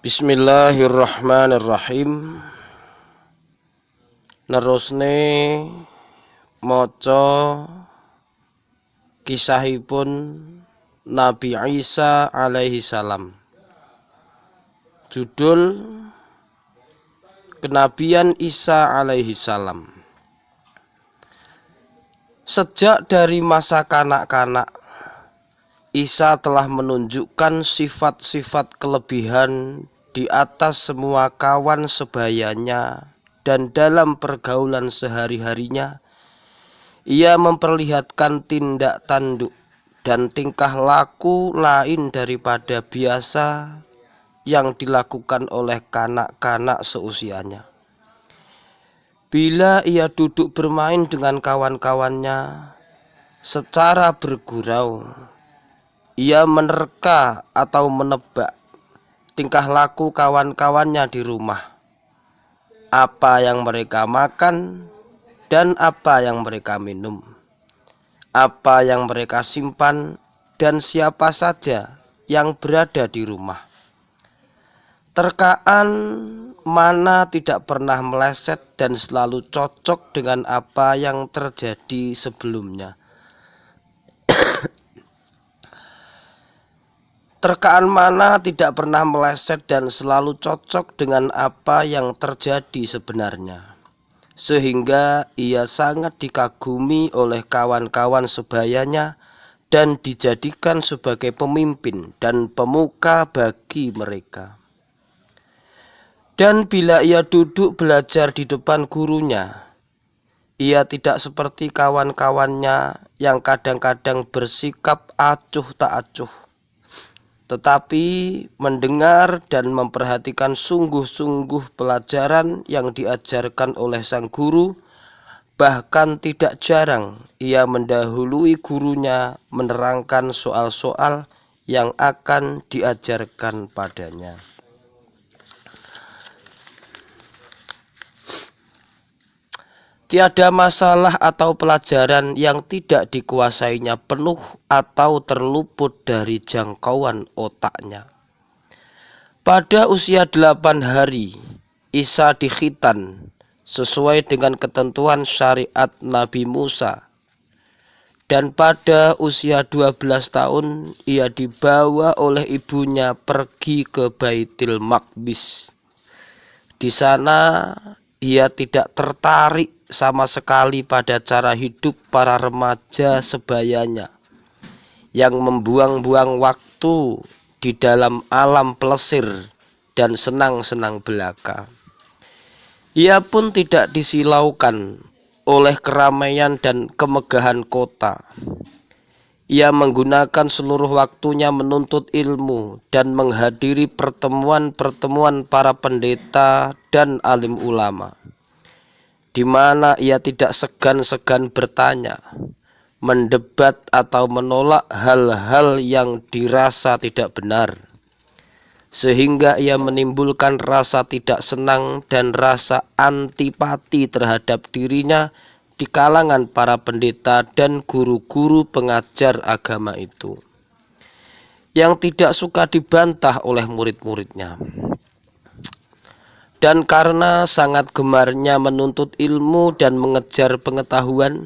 Bismillahirrahmanirrahim. Nerusne maca kisahipun Nabi Isa alaihi salam. Judul Kenabian Isa alaihi salam. Sejak dari masa kanak-kanak, Isa telah menunjukkan sifat-sifat kelebihan di atas semua kawan sebayanya, dan dalam pergaulan sehari-harinya ia memperlihatkan tindak tanduk dan tingkah laku lain daripada biasa yang dilakukan oleh kanak-kanak seusianya. Bila ia duduk bermain dengan kawan-kawannya secara bergurau, ia menerka atau menebak tingkah laku kawan-kawannya di rumah, apa yang mereka makan dan apa yang mereka minum, apa yang mereka simpan, dan siapa saja yang berada di rumah. Terkaan mana tidak pernah meleset dan selalu cocok dengan apa yang terjadi sebelumnya. Terkaan mana tidak pernah meleset dan selalu cocok dengan apa yang terjadi sebenarnya, sehingga ia sangat dikagumi oleh kawan-kawan sebayanya dan dijadikan sebagai pemimpin dan pemuka bagi mereka. Dan bila ia duduk belajar di depan gurunya, ia tidak seperti kawan-kawannya yang kadang-kadang bersikap acuh tak acuh, tetapi mendengar dan memperhatikan sungguh-sungguh pelajaran yang diajarkan oleh sang guru. Bahkan tidak jarang ia mendahului gurunya menerangkan soal-soal yang akan diajarkan padanya. Tiada masalah atau pelajaran yang tidak dikuasainya penuh atau terluput dari jangkauan otaknya. Pada usia 8 hari, Isa dikhitan sesuai dengan ketentuan syariat Nabi Musa. Dan pada usia 12 tahun, ia dibawa oleh ibunya pergi ke Baitul Maqdis. Di sana, ia tidak tertarik sama sekali pada cara hidup para remaja sebayanya yang membuang-buang waktu di dalam alam plesir dan senang-senang belaka. Ia pun tidak disilaukan oleh keramaian dan kemegahan kota. Ia menggunakan seluruh waktunya menuntut ilmu dan menghadiri pertemuan-pertemuan para pendeta dan alim ulama, di mana ia tidak segan-segan bertanya, mendebat atau menolak hal-hal yang dirasa tidak benar, sehingga ia menimbulkan rasa tidak senang dan rasa antipati terhadap dirinya di kalangan para pendeta dan guru-guru pengajar agama itu, yang tidak suka dibantah oleh murid-muridnya. Dan karena sangat gemarnya menuntut ilmu dan mengejar pengetahuan,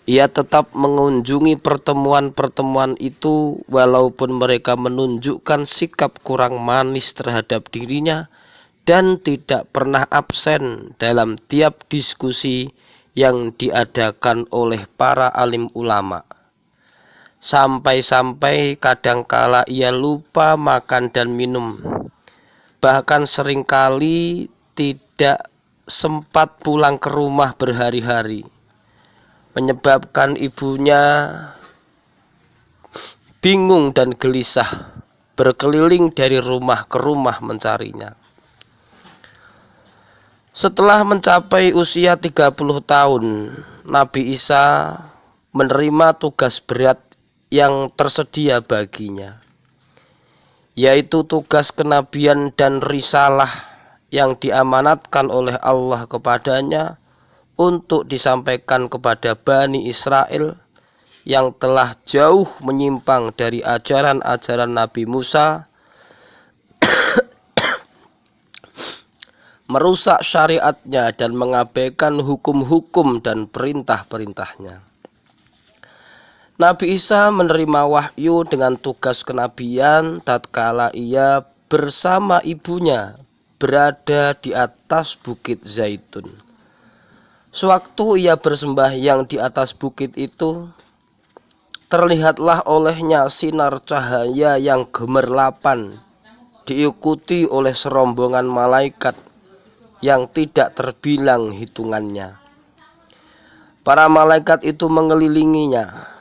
ia tetap mengunjungi pertemuan-pertemuan itu walaupun mereka menunjukkan sikap kurang manis terhadap dirinya, dan tidak pernah absen dalam tiap diskusi yang diadakan oleh para alim ulama. Sampai-sampai kadangkala ia lupa makan dan minum, bahkan seringkali tidak sempat pulang ke rumah berhari-hari, menyebabkan ibunya bingung dan gelisah berkeliling dari rumah ke rumah mencarinya. Setelah mencapai usia 30 tahun, Nabi Isa menerima tugas berat yang tersedia baginya, yaitu tugas kenabian dan risalah yang diamanatkan oleh Allah kepadanya untuk disampaikan kepada Bani Israel yang telah jauh menyimpang dari ajaran-ajaran Nabi Musa merusak syariatnya dan mengabaikan hukum-hukum dan perintah-perintahnya. Nabi Isa menerima wahyu dengan tugas kenabian tatkala ia bersama ibunya berada di atas bukit Zaitun. Sewaktu ia bersembahyang di atas bukit itu, terlihatlah olehnya sinar cahaya yang gemerlapan, diikuti oleh serombongan malaikat yang tidak terbilang hitungannya. Para malaikat itu mengelilinginya.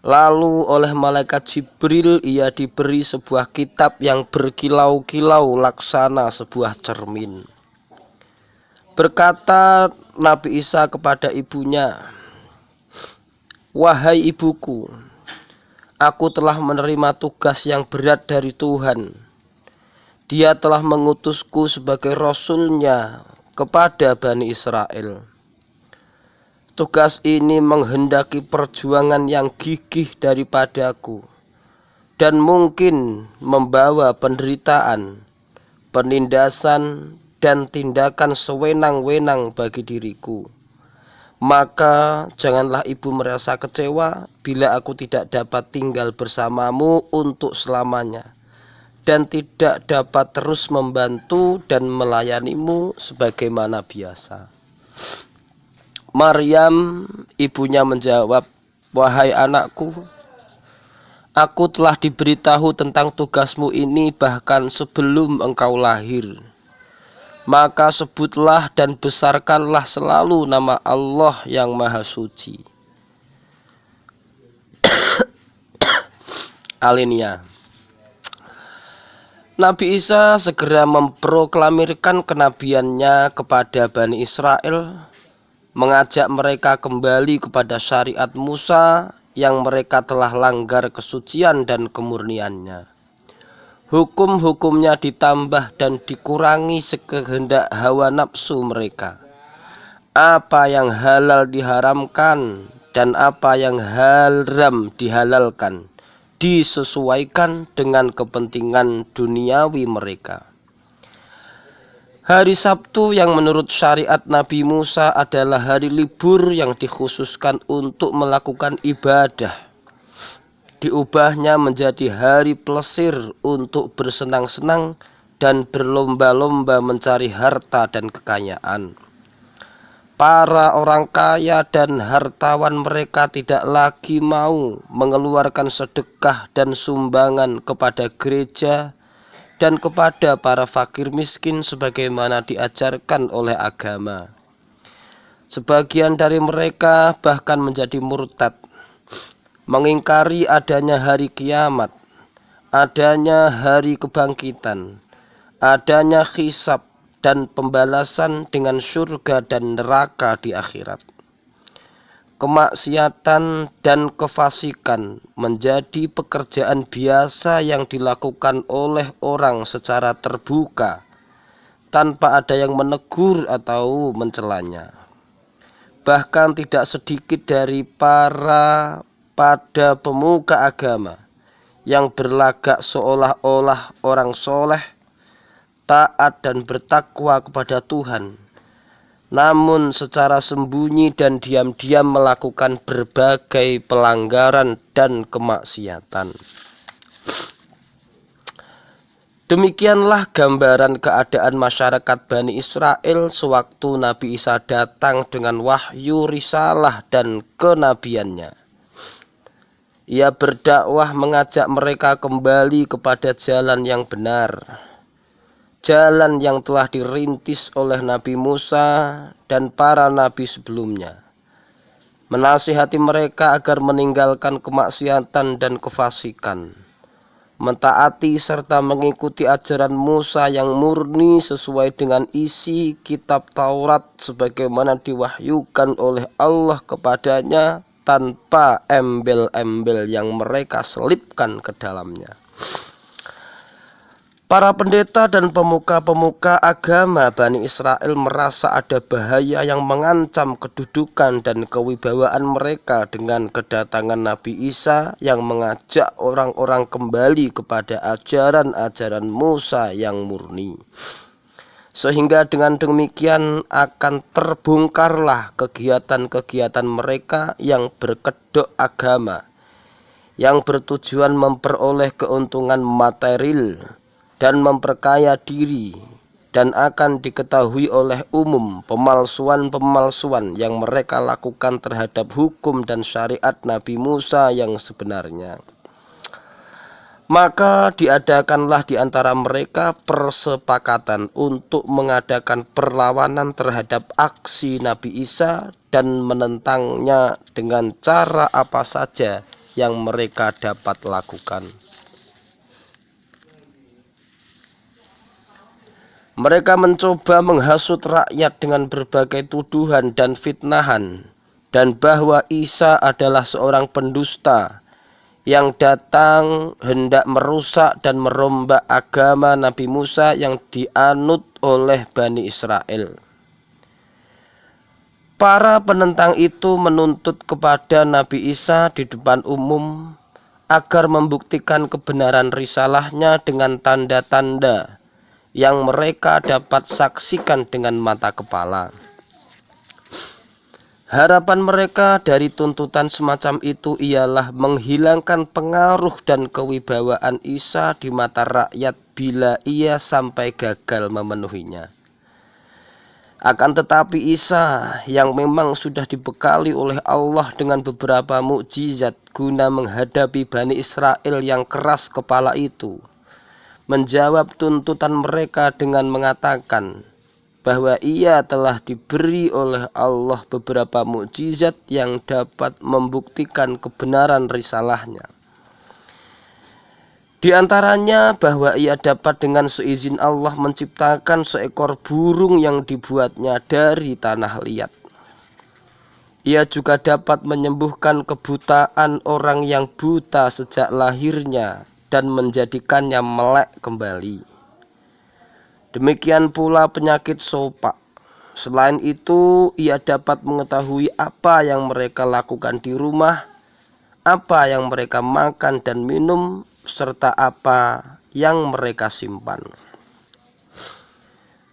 Lalu oleh malaikat Jibril ia diberi sebuah kitab yang berkilau-kilau laksana sebuah cermin. Berkata Nabi Isa kepada ibunya, "Wahai ibuku, aku telah menerima tugas yang berat dari Tuhan. Dia telah mengutusku sebagai rasulnya kepada Bani Israel. Tugas ini menghendaki perjuangan yang gigih daripadaku dan mungkin membawa penderitaan, penindasan, dan tindakan sewenang-wenang bagi diriku. Maka janganlah ibu merasa kecewa bila aku tidak dapat tinggal bersamamu untuk selamanya dan tidak dapat terus membantu dan melayanimu sebagaimana biasa." Maryam, ibunya menjawab, "Wahai anakku, aku telah diberitahu tentang tugasmu ini bahkan sebelum engkau lahir. Maka sebutlah dan besarkanlah selalu nama Allah yang Maha Suci." Alinea. Nabi Isa segera memproklamirkan kenabiannya kepada Bani Israel, mengajak mereka kembali kepada syariat Musa yang mereka telah langgar kesucian dan kemurniannya. Hukum-hukumnya ditambah dan dikurangi sekehendak hawa nafsu mereka. Apa yang halal diharamkan dan apa yang haram dihalalkan, disesuaikan dengan kepentingan duniawi mereka. Hari Sabtu yang menurut syariat Nabi Musa adalah hari libur yang dikhususkan untuk melakukan ibadah. Diubahnya menjadi hari plesir untuk bersenang-senang dan berlomba-lomba mencari harta dan kekayaan. Para orang kaya dan hartawan mereka tidak lagi mau mengeluarkan sedekah dan sumbangan kepada gereja dan kepada para fakir miskin sebagaimana diajarkan oleh agama. Sebagian dari mereka bahkan menjadi murtad, mengingkari adanya hari kiamat, adanya hari kebangkitan, adanya hisab dan pembalasan dengan surga dan neraka di akhirat. Kemaksiatan dan kefasikan menjadi pekerjaan biasa yang dilakukan oleh orang secara terbuka tanpa ada yang menegur atau mencelanya. Bahkan tidak sedikit dari pada pemuka agama yang berlagak seolah-olah orang soleh, taat dan bertakwa kepada Tuhan, namun secara sembunyi dan diam-diam melakukan berbagai pelanggaran dan kemaksiatan. Demikianlah gambaran keadaan masyarakat Bani Israel sewaktu Nabi Isa datang dengan wahyu risalah dan kenabiannya. Ia berdakwah mengajak mereka kembali kepada jalan yang benar, jalan yang telah dirintis oleh Nabi Musa dan para nabi sebelumnya. Menasihati mereka agar meninggalkan kemaksiatan dan kefasikan, mentaati serta mengikuti ajaran Musa yang murni sesuai dengan isi kitab Taurat sebagaimana diwahyukan oleh Allah kepadanya tanpa embel-embel yang mereka selipkan ke dalamnya. Para pendeta dan pemuka-pemuka agama Bani Israel merasa ada bahaya yang mengancam kedudukan dan kewibawaan mereka dengan kedatangan Nabi Isa yang mengajak orang-orang kembali kepada ajaran-ajaran Musa yang murni. sehingga dengan demikian akan terbongkarlah kegiatan-kegiatan mereka yang berkedok agama, yang bertujuan memperoleh keuntungan material dan memperkaya diri, dan akan diketahui oleh umum pemalsuan-pemalsuan yang mereka lakukan terhadap hukum dan syariat Nabi Musa yang sebenarnya. Maka diadakanlah di antara mereka persepakatan untuk mengadakan perlawanan terhadap aksi Nabi Isa dan menentangnya dengan cara apa saja yang mereka dapat lakukan. Mereka mencoba menghasut rakyat dengan berbagai tuduhan dan fitnahan, dan bahwa Isa adalah seorang pendusta yang datang hendak merusak dan merombak agama Nabi Musa yang dianut oleh Bani Israel. Para penentang itu menuntut kepada Nabi Isa di depan umum agar membuktikan kebenaran risalahnya dengan tanda-tanda yang mereka dapat saksikan dengan mata kepala. Harapan mereka dari tuntutan semacam itu ialah menghilangkan pengaruh dan kewibawaan Isa di mata rakyat bila ia sampai gagal memenuhinya. Akan tetapi Isa yang memang sudah dibekali oleh Allah dengan beberapa mukjizat guna menghadapi Bani Israel yang keras kepala itu, menjawab tuntutan mereka dengan mengatakan bahwa ia telah diberi oleh Allah beberapa mukjizat yang dapat membuktikan kebenaran risalahnya. Di antaranya bahwa ia dapat dengan seizin Allah menciptakan seekor burung yang dibuatnya dari tanah liat. Ia juga dapat menyembuhkan kebutaan orang yang buta sejak lahirnya dan menjadikannya melek kembali. Demikian pula penyakit sopak. Selain itu, ia dapat mengetahui apa yang mereka lakukan di rumah, apa yang mereka makan dan minum, serta apa yang mereka simpan.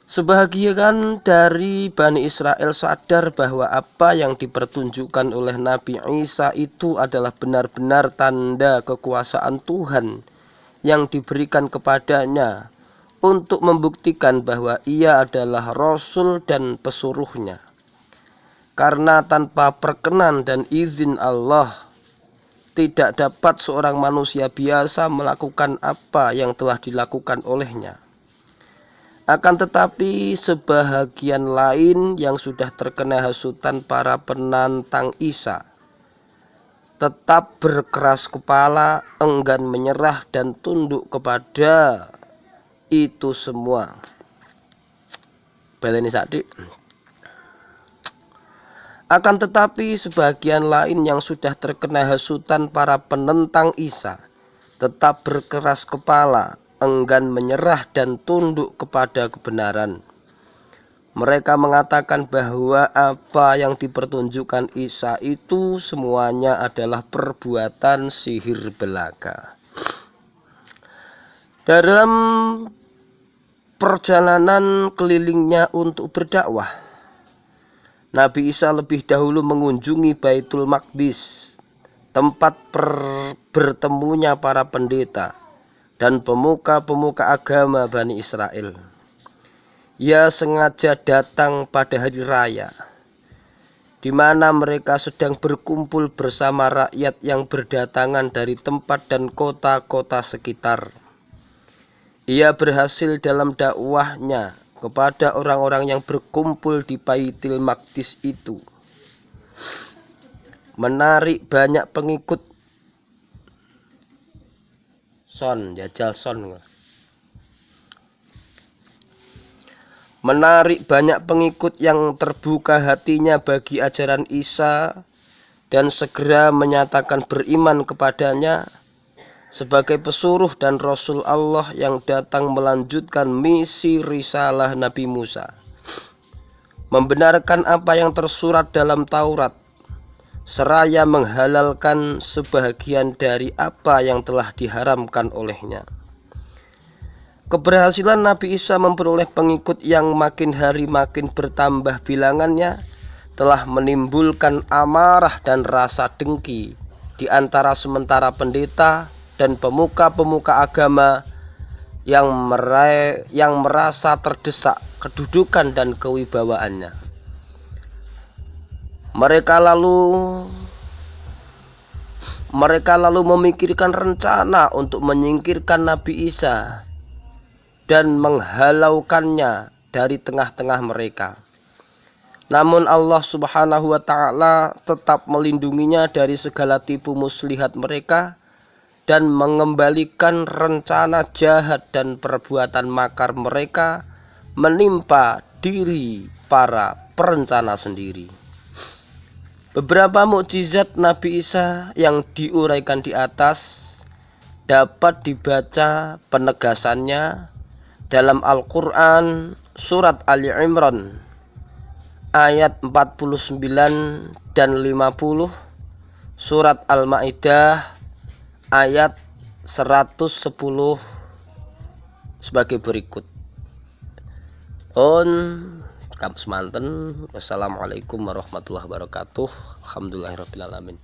Sebagian dari Bani Israel sadar bahwa apa yang dipertunjukkan oleh Nabi Isa itu adalah benar-benar tanda kekuasaan Tuhan yang diberikan kepadanya untuk membuktikan bahwa ia adalah Rasul dan pesuruhnya. Karena tanpa perkenan dan izin Allah, tidak dapat seorang manusia biasa melakukan apa yang telah dilakukan olehnya. Akan tetapi sebahagian lain yang sudah terkena hasutan para penantang Isa tetap berkeras kepala, enggan menyerah dan tunduk kepada itu semua. Baleni sadik. Akan tetapi sebagian lain yang sudah terkena hasutan para penentang Isa tetap berkeras kepala, enggan menyerah dan tunduk kepada kebenaran. Mereka mengatakan bahwa apa yang dipertunjukkan Isa itu semuanya adalah perbuatan sihir belaka. Dalam perjalanan kelilingnya untuk berdakwah, Nabi Isa lebih dahulu mengunjungi Baitul Maqdis, tempat bertemunya para pendeta dan pemuka-pemuka agama Bani Israel. Ia sengaja datang pada hari raya, di mana mereka sedang berkumpul bersama rakyat yang berdatangan dari tempat dan kota-kota sekitar. Ia berhasil dalam dakwahnya kepada orang-orang yang berkumpul di Baitul Maqdis itu, menarik banyak pengikut. Menarik banyak pengikut yang terbuka hatinya bagi ajaran Isa dan segera menyatakan beriman kepadanya sebagai pesuruh dan Rasul Allah yang datang melanjutkan misi risalah Nabi Musa, membenarkan apa yang tersurat dalam Taurat, seraya menghalalkan sebahagian dari apa yang telah diharamkan olehnya. Keberhasilan Nabi Isa memperoleh pengikut yang makin hari makin bertambah bilangannya telah menimbulkan amarah dan rasa dengki di antara sementara pendeta dan pemuka-pemuka agama yang merasa terdesak kedudukan dan kewibawaannya. Mereka lalu memikirkan rencana untuk menyingkirkan Nabi Isa dan menghalaukannya dari tengah-tengah mereka. Namun Allah Subhanahu wa ta'ala tetap melindunginya dari segala tipu muslihat mereka dan mengembalikan rencana jahat dan perbuatan makar mereka menimpa diri para perencana sendiri. Beberapa mukjizat Nabi Isa yang diuraikan di atas dapat dibaca penegasannya dalam Al-Quran surat Ali Imran ayat 49 dan 50, surat Al-Ma'idah ayat 110 sebagai berikut. Kampus Manten. Wassalamualaikum warahmatullahi wabarakatuh. Alhamdulillahirabbil alamin.